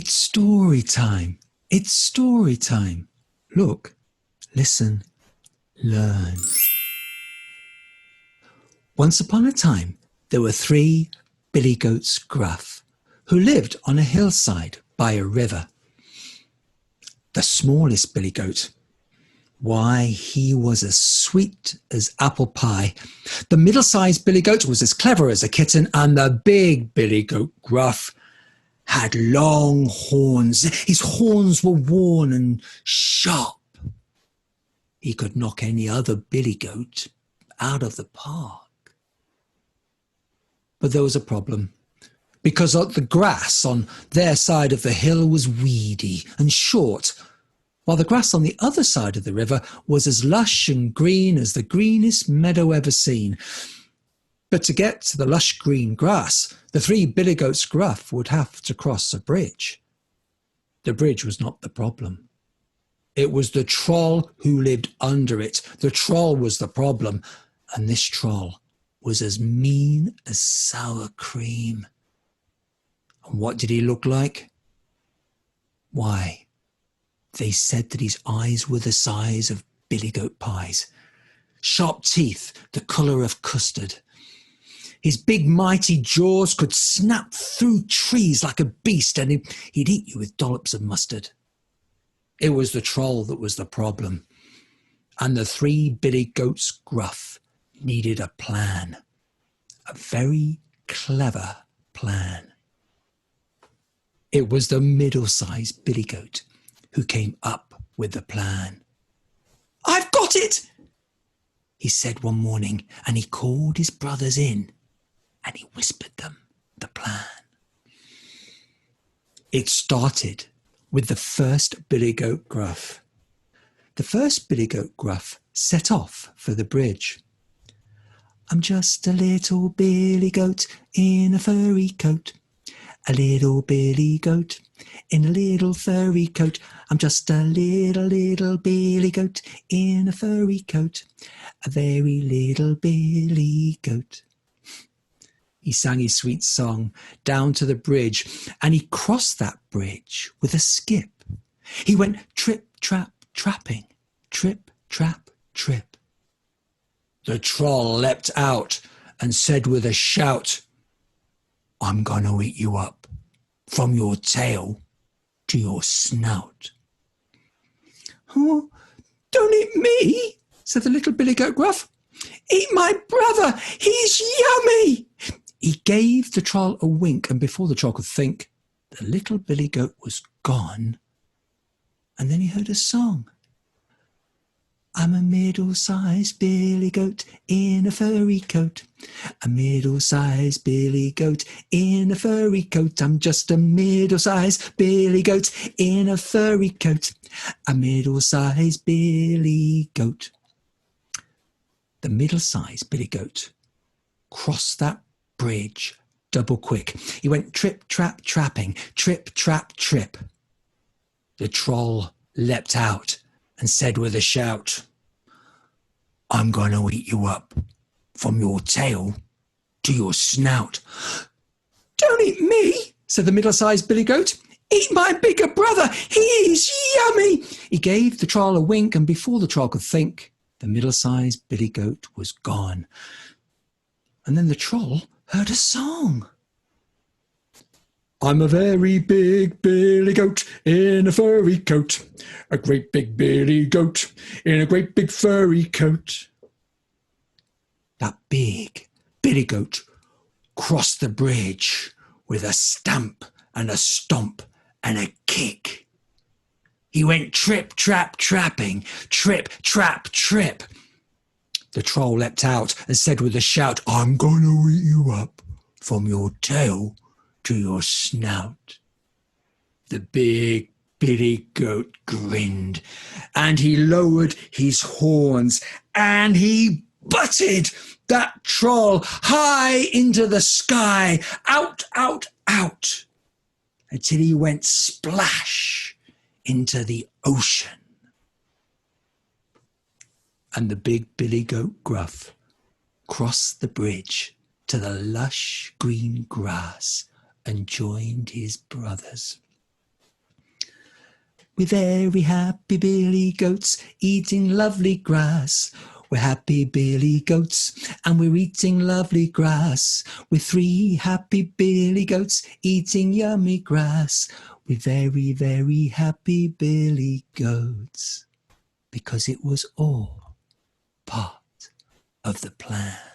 It's story time. It's story time. Look, listen, learn. Once upon a time, there were 3 billy goats Gruff, who lived on a hillside by a river. The smallest billy goat, why, he was as sweet as apple pie. The middle-sized billy goat was as clever as a kitten, and the big billy goat Gruff had long horns. His horns were worn and sharp. He could knock any other billy goat out of the park. But there was a problem, because the grass on their side of the hill was weedy and short, while the grass on the other side of the river was as lush and green as the greenest meadow ever seen. But to get to the lush green grass, the 3 billy goats Gruff would have to cross a bridge. The bridge was not the problem. It was the troll who lived under it. The troll was the problem, and this troll was as mean as sour cream. And what did he look like? Why, they said that his eyes were the size of billy goat pies, sharp teeth the colour of custard. His big mighty jaws could snap through trees like a beast, and he'd eat you with dollops of mustard. It was the troll that was the problem, and the 3 billy goats Gruff needed a plan, a very clever plan. It was the middle-sized billy goat who came up with the plan. "I've got it," he said one morning, and he called his brothers in and he whispered them the plan. It started with the first billy goat Gruff. The first billy goat Gruff set off for the bridge. "I'm just a little billy goat in a furry coat. A little billy goat in a little furry coat. I'm just a little billy goat in a furry coat. A very little billy goat." He sang his sweet song down to the bridge, and he crossed that bridge with a skip. He went trip, trap, trapping, trip, trap, trip. The troll leapt out and said with a shout, "I'm going to eat you up from your tail to your snout." "Oh, don't eat me," said the little billy goat Gruff. "Eat my brother, he's yummy." He gave the troll a wink, and before the troll could think, the little billy goat was gone. And then he heard a song. "I'm a middle-sized billy goat in a furry coat. A middle-sized billy goat in a furry coat. I'm just a middle-sized billy goat in a furry coat. A middle-sized billy goat." The middle-sized billy goat crossed that bridge double quick. He went trip, trap, trapping, trip, trap, trip. The troll leapt out and said with a shout, "I'm going to eat you up from your tail to your snout." "Don't eat me," said the middle-sized billy goat. "Eat my bigger brother, he's yummy." He gave the troll a wink, and before the troll could think, the middle-sized billy goat was gone. And then the troll heard a song. "I'm a very big billy goat in a furry coat. A great big billy goat in a great big furry coat." That big billy goat crossed the bridge with a stamp and a stomp and a kick. He went trip, trap, trapping, trip, trap, trip. The troll leapt out and said with a shout, "I'm going to eat you up from your tail to your snout." The big billy goat grinned, and he lowered his horns, and he butted that troll high into the sky, out, out, out, until he went splash into the ocean. And the big billy goat Gruff crossed the bridge to the lush green grass and joined his brothers. We're very happy billy goats eating lovely grass. We're happy billy goats and we're eating lovely grass. We're three happy billy goats eating yummy grass. We're very, very happy billy goats. Because it was all part of the plan.